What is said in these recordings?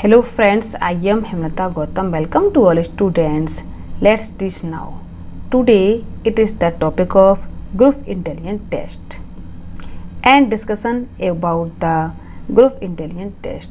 Hello friends, I am Hemlata Gautam. Welcome to all students. Let's teach now. Today it is the topic of group intelligence test and discussion about the group intelligence test.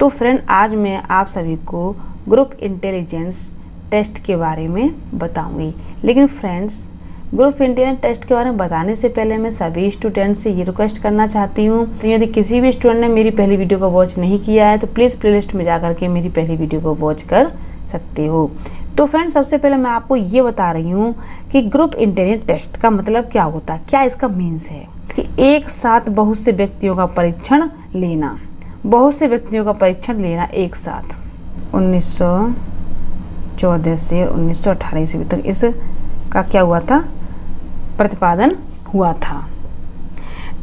तो friend आज मैं आप सभी को group intelligence test के बारे में बताऊंगी। लेकिन फ्रेंड्स ग्रुप इंटेलिजेंस टेस्ट के बारे में बताने से पहले मैं सभी स्टूडेंट से ये रिक्वेस्ट करना चाहती हूँ, तो यदि किसी भी स्टूडेंट ने मेरी पहली वीडियो को वॉच नहीं किया है तो प्लीज़ प्लेलिस्ट में जाकर के मेरी पहली वीडियो को वॉच कर सकते हो। तो फ्रेंड्स सबसे पहले मैं आपको ये बता रही हूँ कि ग्रुप इंटेलिजेंस टेस्ट का मतलब क्या होता है, क्या इसका मीन्स है कि एक साथ बहुत से व्यक्तियों का परीक्षण लेना, बहुत से व्यक्तियों का परीक्षण लेना एक साथ 1914 से 1918 ईस्वी तक इसका क्या हुआ था, प्रतिपादन हुआ था।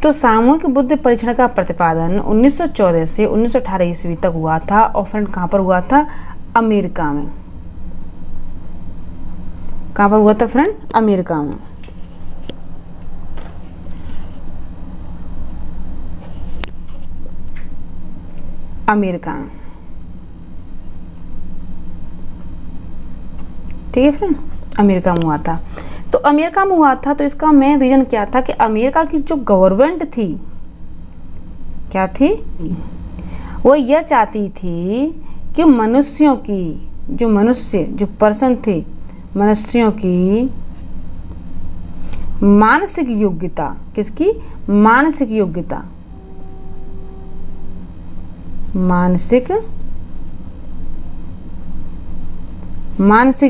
तो सामूहिक बुद्धि परीक्षण का प्रतिपादन 1914 से 1918 ईस्वी तक हुआ था और फ्रेंड कहाँ पर हुआ था, अमेरिका में। कहाँ पर हुआ था फ्रेंड, अमेरिका में। अमेरिका में, ठीक है फ्रेंड, अमेरिका में हुआ था। तो अमेरिका में हुआ था तो इसका मेन रीजन क्या था कि अमेरिका की जो गवर्नमेंट थी, क्या थी, वो यह चाहती थी कि मनुष्यों की जो पर्सन थे, मनुष्यों की मानसिक योग्यता, किसकी मानसिक योग्यता, मानसिक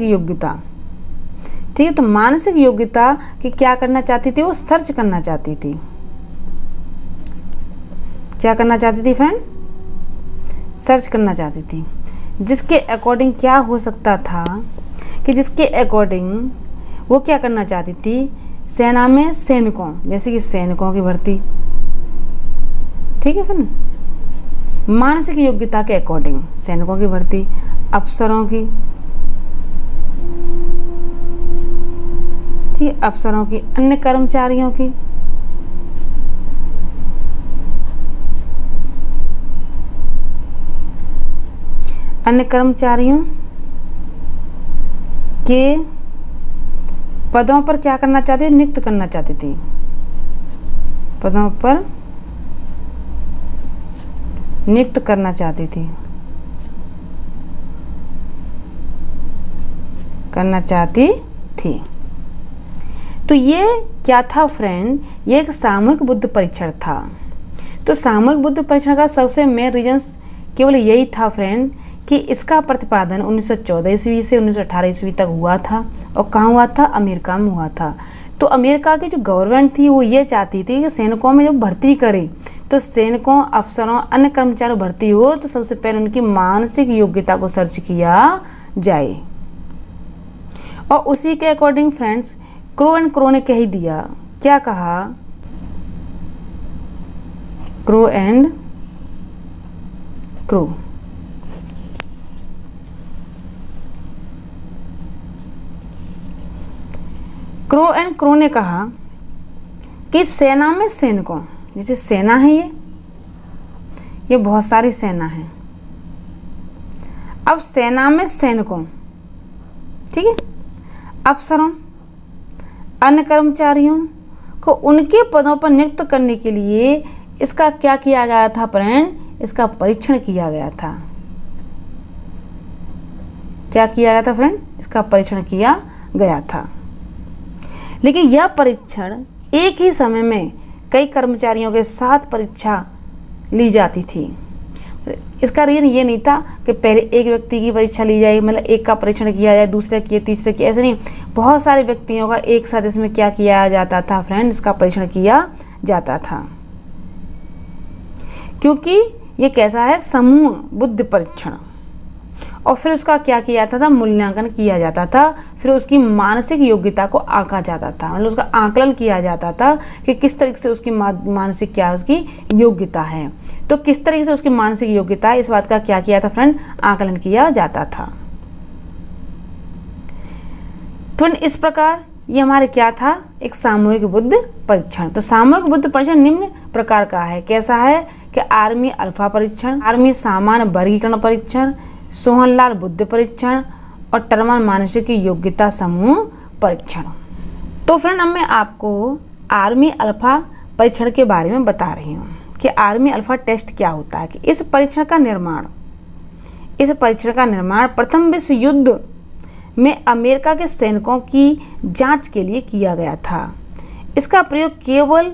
योग्यता, ठीक है। तो मानसिक योग्यता की क्या करना चाहती थी, वो सर्च करना चाहती थी। क्या करना चाहती थी फ्रेंड, सर्च करना चाहती थी। जिसके अकॉर्डिंग क्या हो सकता था कि जिसके अकॉर्डिंग वो क्या करना चाहती थी, सेना में सैनिकों, जैसे कि सैनिकों की भर्ती, ठीक है फ्रेंड, मानसिक योग्यता के अकॉर्डिंग सैनिकों की भर्ती, अफसरों की, ठीक, अफसरों की, अन्य कर्मचारियों की, अन्य कर्मचारियों के पदों पर क्या करना चाहती थी, नियुक्त करना चाहती थी, पदों पर नियुक्त करना चाहती थी, करना चाहती थी। तो ये क्या था फ्रेंड, ये एक सामूहिक बुद्धि परीक्षण था। तो सामूहिक बुद्धि परीक्षण का सबसे मेन रीजन केवल यही था फ्रेंड कि इसका प्रतिपादन 1914 ईस्वी से 1918 ईस्वी तक हुआ था और कहाँ हुआ था, अमेरिका में हुआ था। तो अमेरिका की जो गवर्नमेंट थी वो ये चाहती थी कि सैनिकों में जब भर्ती करे तो सैनिकों, अफसरों, अन्य कर्मचारियों भर्ती हो तो सबसे पहले उनकी मानसिक योग्यता को सर्च किया जाए। और उसी के according friends crow and crow ने कह दिया, क्या कहा, crow and crow, crow and crow ने कहा कि सेना में सैनिकों, जैसे सेना है ये बहुत सारी सेना है, अब सेना में सैनिकों, ठीक है, अफसरों, अन्य कर्मचारियों को उनके पदों पर नियुक्त करने के लिए इसका क्या किया गया था फ्रेंड, इसका परीक्षण किया गया था। क्या किया गया था फ्रेंड, इसका परीक्षण किया गया था। लेकिन यह परीक्षण एक ही समय में कई कर्मचारियों के साथ परीक्षा ली जाती थी। इसका रीजन ये नहीं था कि पहले एक व्यक्ति की परीक्षा ली जाए, मतलब एक का परीक्षण किया जाए, दूसरे की, तीसरे की, ऐसे नहीं, बहुत सारे व्यक्तियों का एक साथ इसमें क्या किया जाता था फ्रेंड, इसका परीक्षण किया जाता था। क्योंकि ये कैसा है, समूह बुद्धि परीक्षण। और फिर उसका क्या किया जाता था, मूल्यांकन किया जाता था, फिर उसकी मानसिक योग्यता को आंका जाता था, मतलब उसका आकलन किया जाता था कि किस तरीके से उसकी मानसिक क्या उसकी योग्यता है। तो किस तरीके से उसकी मानसिक योग्यता है, इस बात का क्या किया था फ्रेंड, आकलन किया जाता था। तो इस प्रकार ये हमारे क्या था, एक सामूहिक बुद्धि परीक्षण। तो सामूहिक बुद्धि परीक्षण निम्न प्रकार का है, कैसा है कि आर्मी अल्फा परीक्षण, आर्मी सामान्य वर्गीकरण परीक्षण, सोहनलाल बुद्धि परीक्षण और टर्मन मानसिक योग्यता समूह परीक्षण। तो फ्रेंड अब मैं आपको आर्मी अल्फा परीक्षण के बारे में बता रही हूँ कि आर्मी अल्फा टेस्ट क्या होता है। कि इस परीक्षण का निर्माण प्रथम विश्व युद्ध में अमेरिका के सैनिकों की जांच के लिए किया गया था। इसका प्रयोग केवल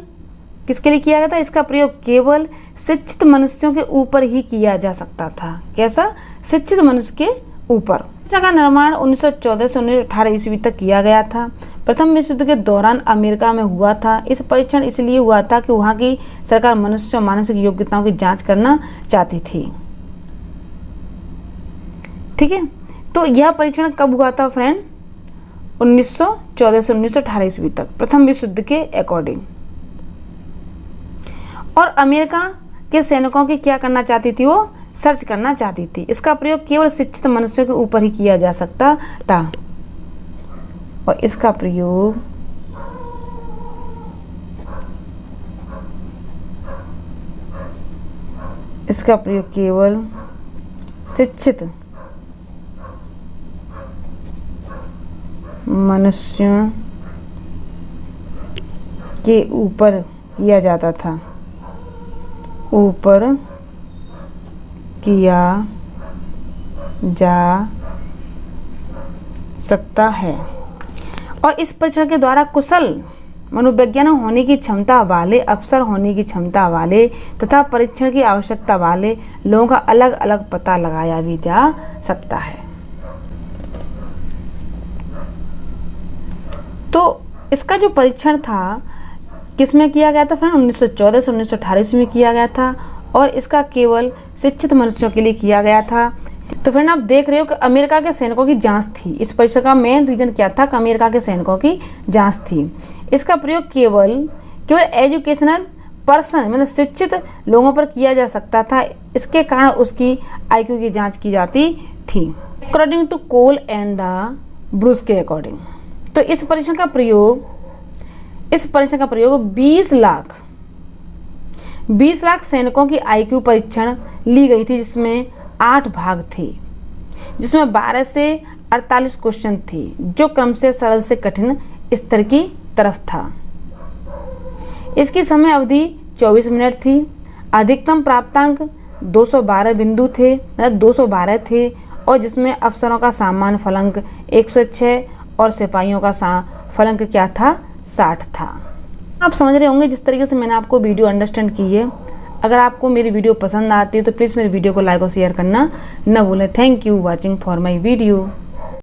किसके लिए किया गया था? इसका प्रयोग केवल शिक्षित मनुष्यों के ऊपर ही किया जा सकता था। कैसा? शिक्षित मनुष्य के ऊपर। परीक्षण का निर्माण 1914 से 1918 ईस्वी तक किया गया था। प्रथम विश्व युद्ध के दौरान अमेरिका में हुआ था। इस परीक्षण इसलिए हुआ था कि वहाँ की सरकार मनुष्य और मानसिक योग्यताओं की जांच करना चाहती थी। ठीक है, तो यह परीक्षण कब हुआ था फ्रेंड? 1914 से 1918 ईस्वी तक, प्रथम विश्व युद्ध के अकॉर्डिंग। और अमेरिका के सैनिकों की क्या करना चाहती थी? वो सर्च करना चाहती थी। इसका प्रयोग केवल शिक्षित मनुष्यों के ऊपर ही किया जा सकता था और इसका प्रयोग केवल शिक्षित मनुष्यों के ऊपर किया जाता था, ऊपर किया जा सकता है। और इस परीक्षण के द्वारा कुशल मनोवैज्ञानिक होने की क्षमता वाले, अफसर होने की क्षमता वाले तथा परीक्षण की आवश्यकता वाले लोगों का अलग अलग पता लगाया भी जा सकता है। तो इसका जो परीक्षण था किसमें किया गया था फ्रेंड? 1914 से 1918 ईस्वी में किया गया था और इसका केवल शिक्षित मनुष्यों के लिए किया गया था। तो फ्रेंड आप देख रहे हो कि अमेरिका के सैनिकों की जांच थी। इस परीक्षण का मेन रीजन क्या था? कि अमेरिका के सैनिकों की जांच थी। इसका प्रयोग केवल एजुकेशनल पर्सन मतलब शिक्षित लोगों पर किया जा सकता था। इसके कारण उसकी आईक्यू की जांच की जाती थी according to Cole and the Bruce के अकॉर्डिंग। तो इस परीक्षण का प्रयोग 20 लाख सैनिकों की आईक्यू परीक्षण ली गई थी, जिसमें 8 भाग थे, जिसमें 12 से 48 क्वेश्चन थे, जो क्रम से सरल से कठिन स्तर की तरफ था। इसकी समय अवधि 24 मिनट थी। अधिकतम प्राप्तांक 212 बिंदु थे, मतलब 212 थे, और जिसमें अफसरों का सामान्य फलांक 106 और सिपाहियों का फलांक क्या था? 60 था। आप समझ रहे होंगे जिस तरीके से मैंने आपको वीडियो अंडरस्टैंड की है। अगर आपको मेरी वीडियो पसंद आती है तो प्लीज़ मेरी वीडियो को लाइक और शेयर करना न भूलें। Thank you watching for my video.